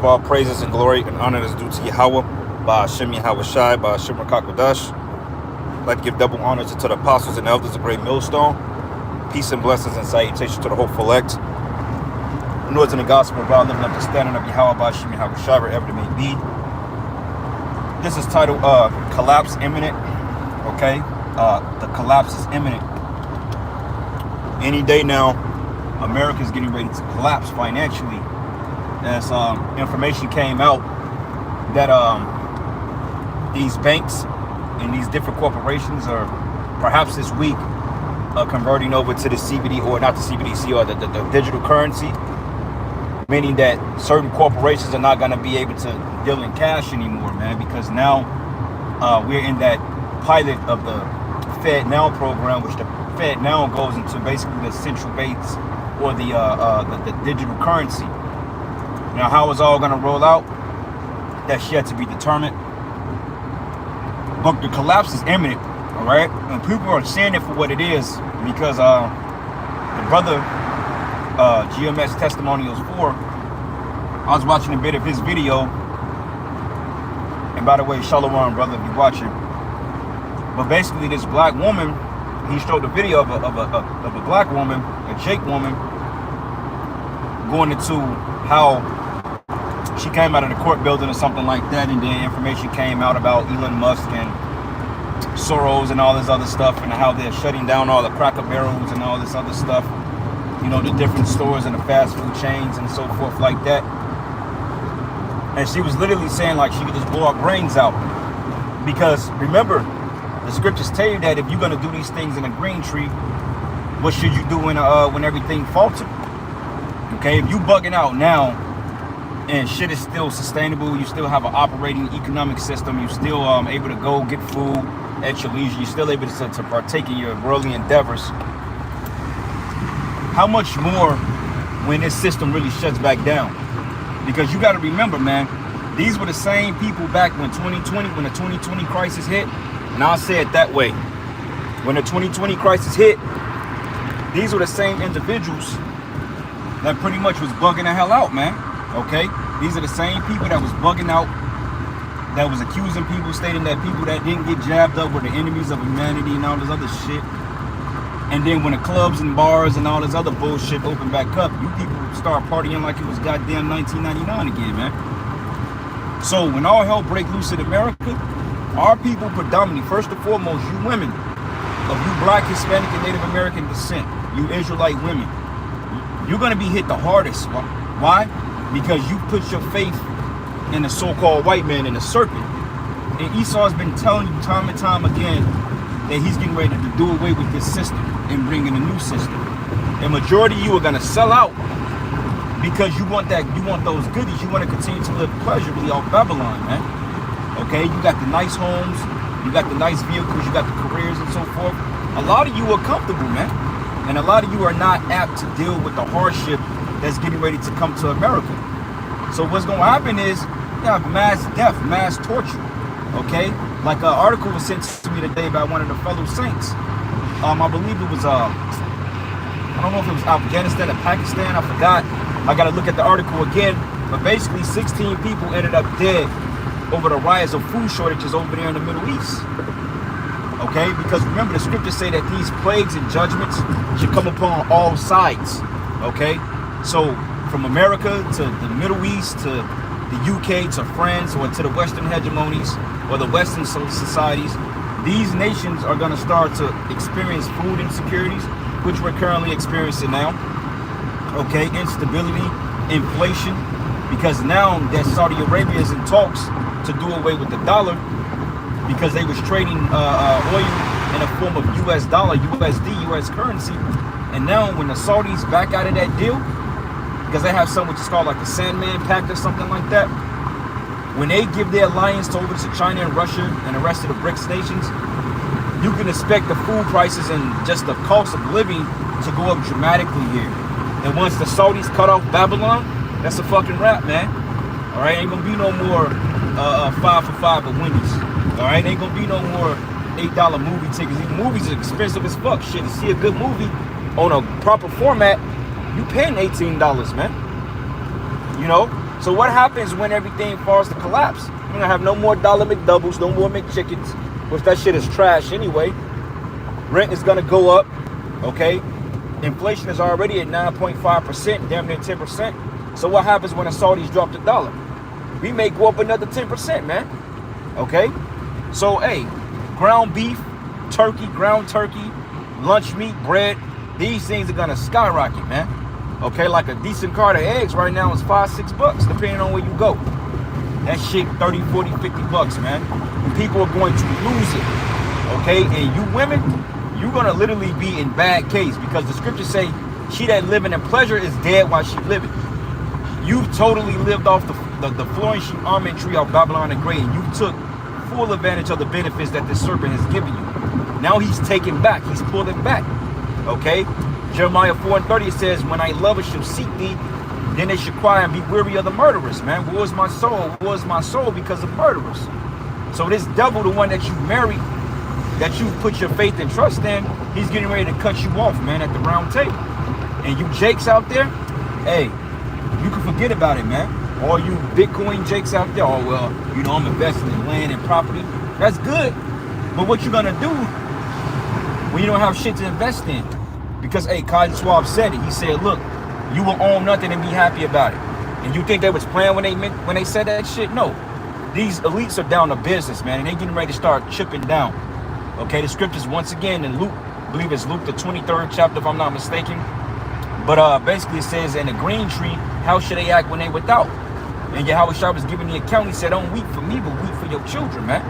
all praises and glory and honor is due to Yahweh, by Hashem Yahweh Shai, by Hashem Rakakwadash. I'd like to give double honor to the apostles and elders of Great Millstone. Peace and blessings and salutations to the hopeful elect. Lords in the gospel of God, living up to standing of Yahweh, by Hashem Yahweh Shai, wherever it may be. This is titled Collapse Imminent. Okay? The collapse is imminent. Any day now, America is getting ready to collapse financially. As information came out that these banks and these different corporations are perhaps this week converting over to the CBD, or not the CBDC, or the digital currency, meaning that certain corporations are not going to be able to deal in cash anymore, man, because now we're in that pilot of the Fed Now program, which the Fed Now goes into basically the central banks or the digital currency. Now, how it's all going to roll out, that's yet to be determined. But the collapse is imminent, all right? And people are seeing it for what it is, because the brother, GMS Testimonials 4, I was watching a bit of his video. And by the way, Shalom, brother, if you're watching. But basically, this black woman, he showed a video of a black woman, a Jake woman, going into how she came out of the court building or something like that, and then information came out about Elon Musk and Soros and all this other stuff, and how they're shutting down all the Cracker Barrels and all this other stuff, you know, the different stores and the fast food chains and so forth like that. And she was literally saying like she could just blow our brains out, because remember, the scriptures tell you that if you're going to do these things in a green tree, what should you do when everything faltered? Okay, if you bugging out now and shit is still sustainable, you still have an operating economic system, you're still able to go get food at your leisure, you're still able to partake in your worldly endeavors, how much more when this system really shuts back down? Because you got to remember, man, these were the same people back when the 2020 crisis hit. And I'll say it that way. When the 2020 crisis hit, these were the same individuals that pretty much was bugging the hell out, man. Okay? These are the same people that was bugging out, that was accusing people, stating that people that didn't get jabbed up were the enemies of humanity and all this other shit. And then when the clubs and bars and all this other bullshit opened back up, you people start partying like it was goddamn 1999 again, man. So when all hell break loose in America, our people predominantly, first and foremost, you women, of you black, Hispanic, and Native American descent, you Israelite women, you're going to be hit the hardest. Why? Because you put your faith in the so-called white man and the serpent. And Esau has been telling you time and time again that he's getting ready to do away with this system and bring in a new system. And majority of you are going to sell out because you want those goodies. You want to continue to live pleasurably off Babylon, man. Okay, you got the nice homes, you got the nice vehicles, you got the careers and so forth. A lot of you are comfortable, man. And a lot of you are not apt to deal with the hardship that's getting ready to come to America. So what's going to happen is you have mass death, mass torture. Okay, like an article was sent to me today by one of the fellow saints. I believe it was I don't know if it was Afghanistan or Pakistan, I forgot. I got to look at the article again. But basically 16 people ended up dead over the rise of food shortages over there in the Middle East. Okay, because remember the scriptures say that these plagues and judgments should come upon all sides. Okay, so from America to the Middle East to the UK to France, or to the Western hegemonies or the Western societies, these nations are going to start to experience food insecurities, which we're currently experiencing now. Okay, instability, inflation, because now that Saudi Arabia is in talks to do away with the dollar, because they was trading oil in a form of US dollar, USD, US currency. And now when the Saudis back out of that deal, because they have something which is called like the Sandman Pact or something like that, when they give their alliance over to China and Russia and the rest of the BRICS nations, you can expect the food prices and just the cost of living to go up dramatically here. And once the Saudis cut off Babylon, that's a fucking wrap, man. All right, ain't gonna be no more 5 for 5 at Wendy's. All right, ain't gonna be no more $8 movie tickets. These movies are expensive as fuck. Shit, to see a good movie on a proper format, you paying $18, man. You know, So what happens when everything falls to collapse? You're gonna have no more dollar McDoubles, no more McChickens, which that shit is trash anyway. Rent is gonna go up, okay? Inflation is already at 9.5%, damn near 10%. So what happens when the Saudis drop the dollar? We may go up another 10%, man. Okay? So, hey, ground beef, turkey, ground turkey, lunch meat, bread, these things are gonna skyrocket, man. Okay, like a decent cart of eggs right now is $5-6, depending on where you go. That shit 30, 40, 50 bucks, man. People are going to lose it. Okay, and you women, you're gonna literally be in bad case, because the scriptures say, she that living in pleasure is dead while she living. You've totally lived off the flourishing almond tree of Babylon the Great, and you took full advantage of the benefits that the serpent has given you. Now he's taking back, he's pulling back. Okay? Jeremiah 4:30 says, when thy lovers shall seek thee, then they shall cry and be weary of the murderers. Man, where is my soul? Where is my soul? Because of murderers. So this devil, the one that you married, that you put your faith and trust in, he's getting ready to cut you off, man, at the round table. And you jakes out there, hey, you can forget about it, man. All you Bitcoin jakes out there, oh, well, you know, I'm investing in land and property. That's good. But what you gonna do when you don't have shit to invest in? Because, hey, Cotton Swab said it. He said, look, you will own nothing and be happy about it. And you think they was playing when they said that shit? No. These elites are down to business, man, and they getting ready to start chipping down. Okay, the scriptures once again in Luke, I believe it's Luke the 23rd chapter, if I'm not mistaken. But basically it says, in the green tree, how should they act when they without? And Yahushua was giving the account. He said, don't weep for me, but weep for your children, man.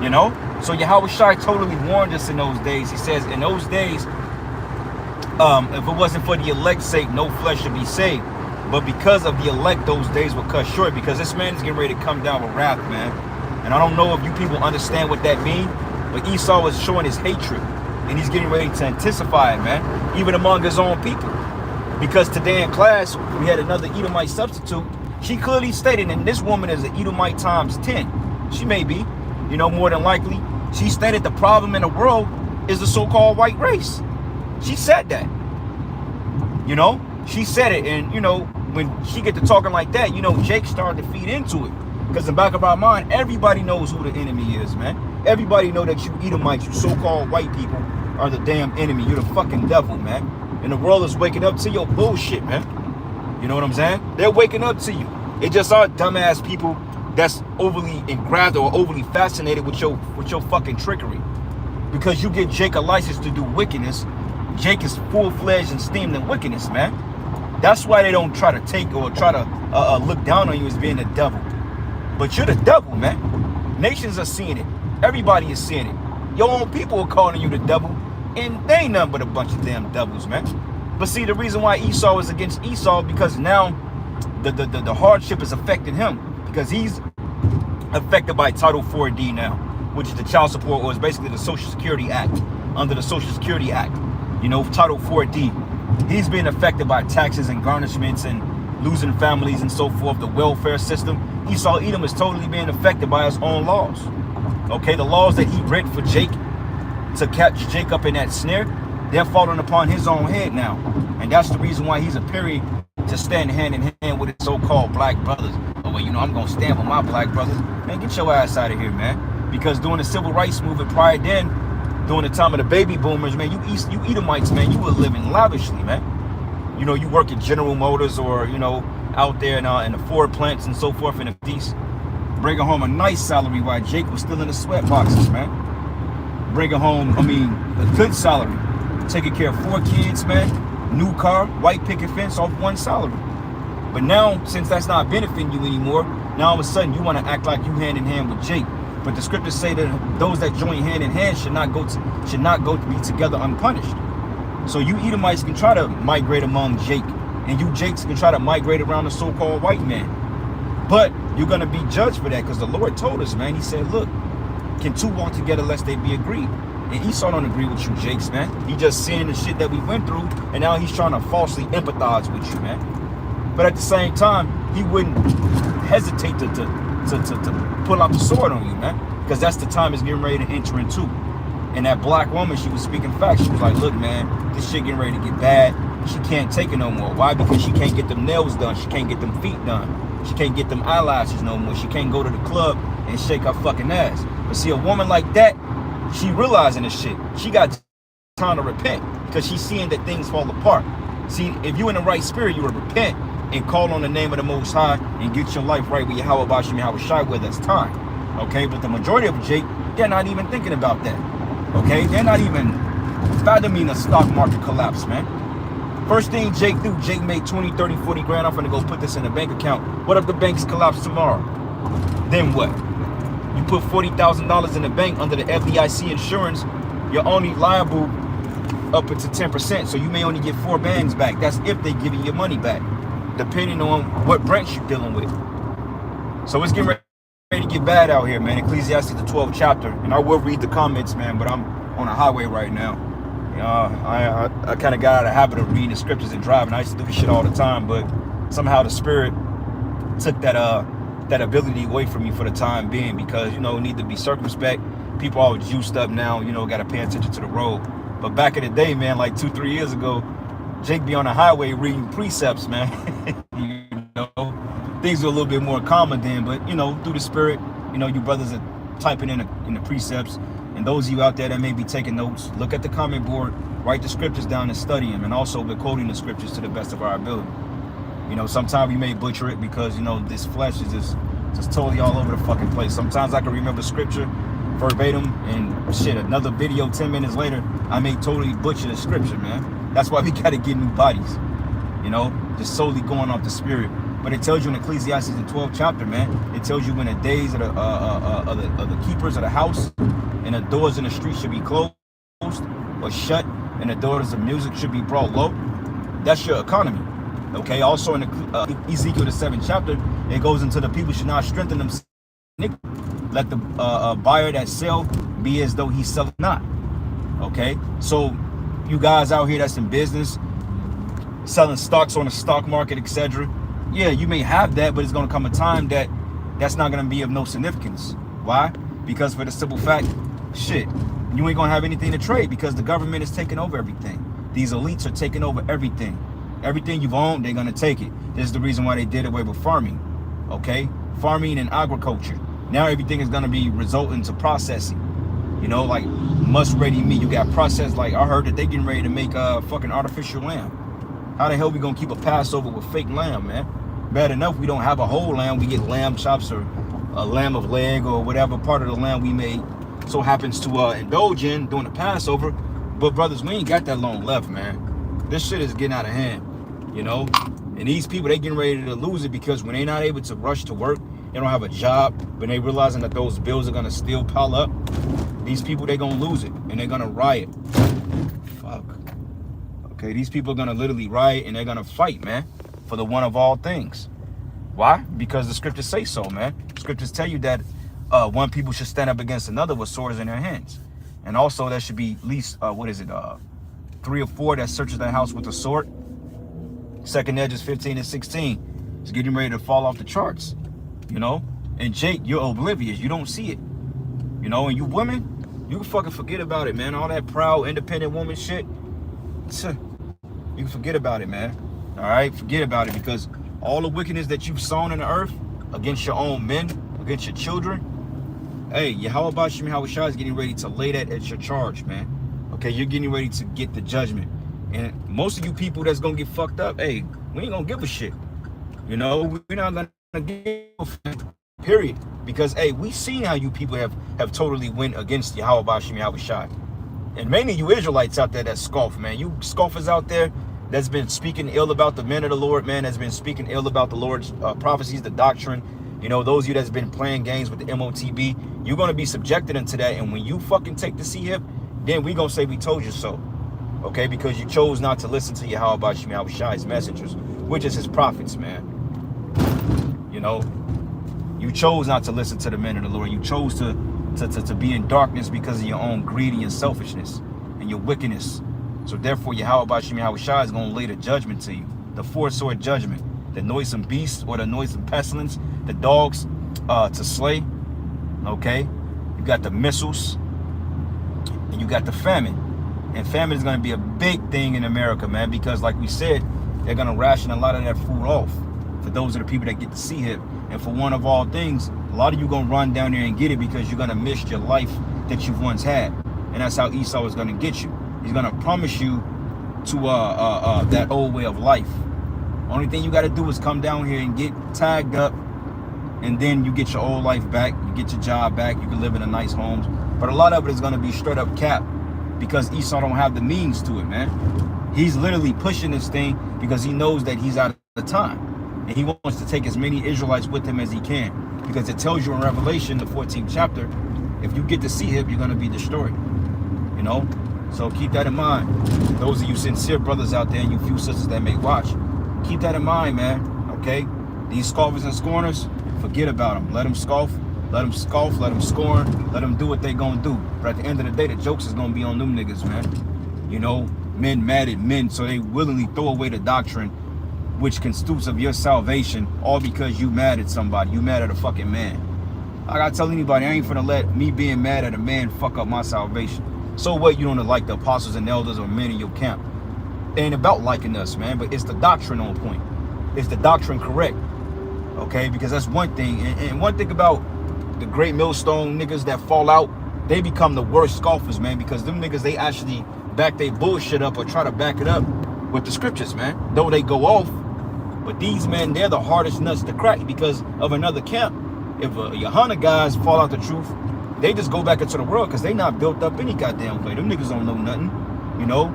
You know? So Yahushua totally warned us in those days. He says, in those days, if it wasn't for the elect's sake, no flesh should be saved. But because of the elect, those days were cut short, because this man is getting ready to come down with wrath, man. And I don't know if you people understand what that means, but Esau is showing his hatred, and he's getting ready to intensify it, man, even among his own people. Because today in class, we had another Edomite substitute. She clearly stated, and this woman is an Edomite times 10. She may be, you know, more than likely. She stated the problem in the world is the so-called white race. She said that. You know, she said it. And, you know, when she get to talking like that, you know, Jake started to feed into it. Because in the back of our mind, everybody knows who the enemy is, man. Everybody know that you Edomites, you so-called white people, are the damn enemy. You're the fucking devil, man. And the world is waking up to your bullshit, man. You know what I'm saying? They're waking up to you. It just are dumbass people that's overly engrafted or overly fascinated with your fucking trickery. Because you give Jake a license to do wickedness, Jake is full-fledged and steamed in wickedness, man. That's why they don't try to take or try to look down on you as being the devil. But you're the devil, man. Nations are seeing it. Everybody is seeing it. Your own people are calling you the devil, and they ain't nothing but a bunch of damn devils, man. But see, the reason why Esau is against Esau, because now the hardship is affecting him, because he's affected by Title 4D now, which is the child support, or is basically the Social Security Act. Under the Social Security Act, you know, Title 4D, he's being affected by taxes and garnishments and losing families and so forth, the welfare system. Esau Edom is totally being affected by his own laws. Okay, the laws that he read for Jake to catch Jake up in that snare, they're falling upon his own head now. And that's the reason why he's appearing to stand hand in hand with his so-called black brothers. Oh, well, you know, I'm going to stand with my black brothers. Man, get your ass out of here, man. Because during the civil rights movement prior then, during the time of the baby boomers, man, you Edomites, man, you were living lavishly, man. You know, you work at General Motors or, you know, out there in the Ford plants and so forth in the East. Bringing home a nice salary while Jake was still in the sweat boxes, man. Bringing home, I mean, a good salary. Taking care of 4 kids, man. New car, white picket fence off one salary. But now, since that's not benefiting you anymore, now all of a sudden you want to act like you hand in hand with Jake. But the scriptures say that those that join hand in hand should not go to be together unpunished. So you Edomites can try to migrate among Jake, and you Jakes can try to migrate around the so-called white man. But you're going to be judged for that, because the Lord told us, man. He said, look, can two walk together lest they be agreed? And Esau don't agree with you, Jakes, man. He just seeing the shit that we went through, and now he's trying to falsely empathize with you, man. But at the same time, he wouldn't hesitate to pull out the sword on you, man, because that's the time it's getting ready to enter into. And that black woman, she was speaking facts. She was like, look, man, this shit getting ready to get bad. She can't take it no more. Why? Because she can't get them nails done. She can't get them feet done. She can't get them eyelashes no more. She can't go to the club and shake her fucking ass. But see, a woman like that, she realizing this shit. She got time to repent because she's seeing that things fall apart. See, if you in the right spirit, you will repent and call on the name of the Most High and get your life right with Yahweh Bashim Yahweh Shai where that's time. Okay, but the majority of Jake, they're not even thinking about that. Okay, they're not even fathoming the stock market collapse, man. First thing Jake do, Jake made 20, 30, 40 grand. I'm gonna go put this in a bank account. What if the banks collapse tomorrow? Then what? You put $40,000 in the bank under the FDIC insurance, you're only liable up to 10%. So you may only get 4 bands back. That's if they give you your money back, depending on what branch you're dealing with. So it's getting ready to get bad out here, man. Ecclesiastes, the 12th chapter. And I will read the comments, man, but I'm on a highway right now. I kind of got out of the habit of reading the scriptures and driving. I used to do this shit all the time, but somehow the spirit took that ability away from me for the time being, because, you know, need to be circumspect. People all juiced up now, you know, got to pay attention to the road. But back in the day, man, like 2-3 years ago, Jake be on the highway reading precepts, man. You know, things were a little bit more common then, but, you know, through the spirit, you know, you brothers are typing in the precepts. And those of you out there that may be taking notes, look at the comment board, write the scriptures down and study them. And also we're quoting the scriptures to the best of our ability. You know, sometimes we may butcher it because, you know, this flesh is just totally all over the fucking place. Sometimes I can remember scripture verbatim and shit, another video 10 minutes later, I may totally butcher the scripture, man. That's why we got to get new bodies, you know, just solely going off the spirit. But it tells you in Ecclesiastes, the 12th chapter, man, it tells you when the days of the keepers of the house and the doors in the street should be closed or shut, and the doors of music should be brought low. That's your economy. Okay, also in Ezekiel, the 7th chapter, it goes into the people should not strengthen themselves. Let the buyer that sell be as though he selleth not. Okay, so you guys out here that's in business, selling stocks on the stock market, etc. Yeah, you may have that, but it's going to come a time that that's not going to be of no significance. Why? Because for the simple fact, shit, you ain't going to have anything to trade because the government is taking over everything. These elites are taking over everything. Everything you've owned, they're going to take it. This is the reason why they did away with farming. Okay? Farming and agriculture. Now everything is going to be resulting to processing. You know, like must-ready meat. You got processed. Like I heard that they getting ready to make fucking artificial lamb. How the hell we going to keep a Passover with fake lamb, man? Bad enough we don't have a whole lamb. We get lamb chops or a lamb of leg or whatever part of the lamb we made so happens to indulge in during the Passover. But brothers, we ain't got that long left, man. This shit is getting out of hand, you know? And these people, they getting ready to lose it because when they're not able to rush to work, they don't have a job, but they realizing that those bills are gonna still pile up. These people, they gonna lose it and they're gonna riot. Fuck. Okay, these people are gonna literally riot and they're gonna fight, man, for the one of all things. Why? Because the scriptures say so, man. Scriptures tell you that one people should stand up against another with swords in their hands. And also there should be at least, 3 or 4 that searches their house with a sword. Second Edges 15 and 16 is getting ready to fall off the charts, you know? And Jake, you're oblivious. You don't see it, you know? And you women, you can fucking forget about it, man. All that proud, independent woman shit, you can forget about it, man. All right? Forget about it because all the wickedness that you've sown in the earth against your own men, against your children, hey, Yahweh Bashim Yahweh Shai is getting ready to lay that at your charge, man. Okay, you're getting ready to get the judgment. And most of you people that's gonna get fucked up, hey, we ain't gonna give a shit. You know, we're not gonna give a fuck, period. Because hey, we seen how you people have totally went against Yahweh Bashim Yahweh Shai. And mainly you Israelites out there that scoff, man. You scoffers out there that's been speaking ill about the men of the Lord, man, that's been speaking ill about the Lord's prophecies, the doctrine. You know, those of you that's been playing games with the MOTB, you're gonna be subjected into that. And when you fucking take the C-hip, then we gonna say we told you so. Okay, because you chose not to listen to Yahweh Bashim Yahweh Shai's messengers, which is his prophets, man. You know, you chose not to listen to the men of the Lord. You chose to be in darkness because of your own greed and your selfishness and your wickedness. So therefore, Yahweh Bashim Yahweh Shai is going to lay the judgment to you, the 4-sword judgment, the noisome beast or the noisome pestilence, the dogs to slay. Okay, you got the missiles and you got the famine. And famine is going to be a big thing in America, man, because like we said, they're going to ration a lot of that food off for For those are the people that get to see him. And for one of all things, a lot of you gonna run down there and get it because you're gonna miss your life that you've once had. And that's how Esau is gonna get you. He's gonna promise you to that old way of life. Only thing you gotta do is come down here and get tagged up, and then you get your old life back, you get your job back, you can live in a nice homes. But a lot of it is gonna be straight up cap because Esau don't have the means to it, man. He's literally pushing this thing because he knows that he's out of time. And he wants to take as many Israelites with him as he can. Because it tells you in Revelation, the 14th chapter, if you get to see him, you're gonna be destroyed. You know? So keep that in mind. Those of you sincere brothers out there and you few sisters that may watch, keep that in mind, man. Okay? These scoffers and scorners, forget about them. Let them scoff, let them scorn, let them do what they gonna do. But at the end of the day, the jokes is gonna be on them niggas, man. You know, men mad at men, so they willingly throw away the doctrine which constitutes of your salvation, all because you mad at somebody. You mad at a fucking man. I gotta tell anybody, I ain't finna let me being mad at a man fuck up my salvation. So what, you don't like the apostles and elders or men in your camp? It ain't about liking us, man, but it's the doctrine on point. Is the doctrine correct? Okay, because that's one thing. And one thing about the great millstone niggas that fall out, they become the worst scoffers, man, because them niggas, they actually back their bullshit up or try to back it up with the scriptures, man. Though they go off, but these men, they're the hardest nuts to crack because of another camp. If your 100 guys fall out the truth, they just go back into the world because they not built up any goddamn way. Them niggas don't know nothing, you know.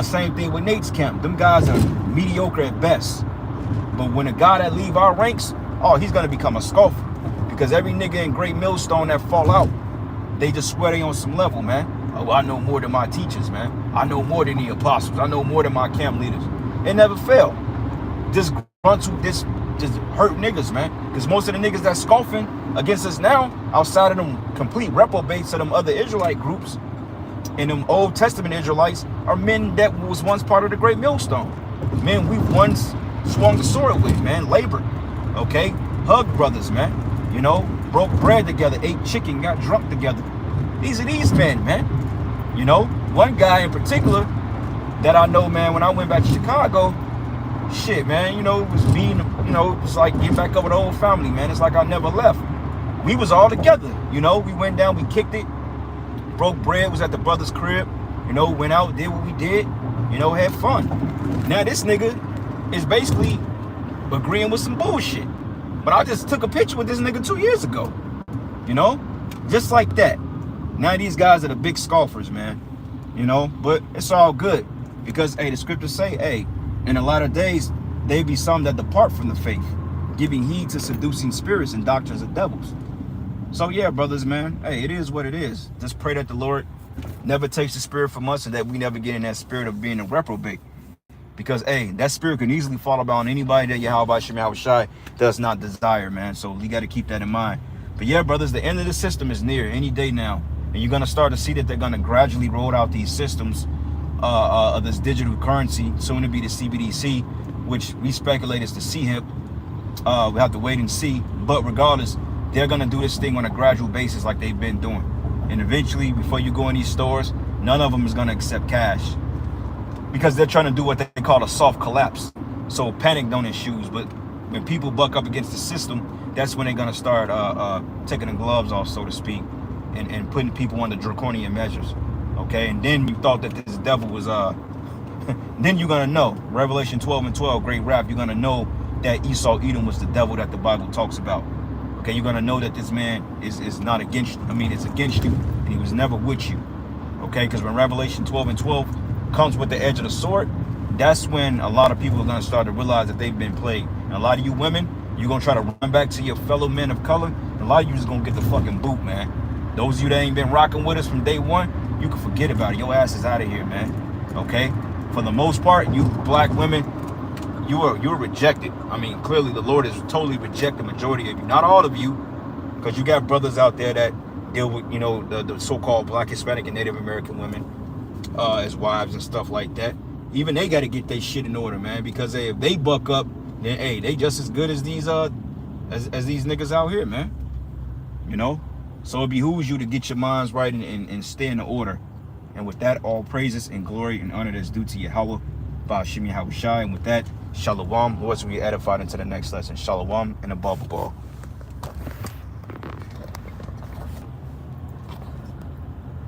Same thing with Nate's camp. Them guys are mediocre at best. But when a guy that leave our ranks, oh, he's gonna become a scoffer. Because every nigga in Great Millstone that fall out, they just swear they on some level, man. Oh, I know more than my teachers, man. I know more than the apostles. I know more than my camp leaders. It never failed. Just hurt niggas, man. Because most of the niggas that's scoffing against us now, outside of them complete reprobates of them other Israelite groups, and them Old Testament Israelites, are men that was once part of the Great Millstone. Men we once swung the sword with, man. Labored, okay? Hug brothers, man. You know, broke bread together, ate chicken, got drunk together. These are these men, man. You know, one guy in particular that I know, man, when I went back to Chicago, shit, man, you know, it was being, you know, it was like getting back up with the whole family, man. It's like I never left. We was all together, you know. We went down, we kicked it, broke bread, was at the brother's crib, you know, went out, did what we did, you know, had fun. Now this nigga is basically agreeing with some bullshit. But I just took a picture with this nigga 2 years ago, you know, just like that. Now these guys are the big scoffers, man, you know, but it's all good because, hey, the scriptures say, hey, in a lot of days, they be some that depart from the faith, giving heed to seducing spirits and doctrines of devils. So yeah, brothers, man, hey, it is what it is. Just pray that the Lord never takes the spirit from us and that we never get in that spirit of being a reprobate. Because, hey, that spirit can easily fall about anybody that Yahweh Shai does not desire, man. So we got to keep that in mind. But yeah, brothers, the end of the system is near any day now. And you're going to start to see that they're going to gradually roll out these systems of this digital currency, soon to be the CBDC, which we speculate is the CHIP. We have to wait and see. But regardless, they're going to do this thing on a gradual basis like they've been doing. And eventually, before you go in these stores, none of them is going to accept cash. Because they're trying to do what they call a soft collapse. So panic don't ensue. But when people buck up against the system, that's when they're going to start taking the gloves off, so to speak, and putting people under draconian measures. Okay, and then you thought that this devil was, then you're going to know. Revelation 12:12, great rap, you're going to know that Esau Edom was the devil that the Bible talks about. Okay, you're going to know that this man is not against, it's against you, and he was never with you. Okay, because when Revelation 12:12 comes with the edge of the sword, that's when a lot of people are going to start to realize that they've been played. And a lot of you women, you're going to try to run back to your fellow men of color, and a lot of you just going to get the fucking boot, man. Those of you that ain't been rocking with us from day one, you can forget about it. Your ass is out of here, man. Okay? For the most part, you black women, you're rejected. Clearly the Lord has totally rejected the majority of you. Not all of you, because you got brothers out there that deal with, you know, the so-called black, Hispanic, and Native American women as wives and stuff like that. Even they got to get their shit in order, man, because if they buck up, then hey, they just as good as these as these niggas out here, man. You know, so it behooves you to get your minds right and stay in the order. And with that, all praises and glory and honor that's due to Yahweh, Ba'ashim Yahweh Shai. And with that, Shalom. Who else will be edified into the next lesson? Shalom and a bubble ball.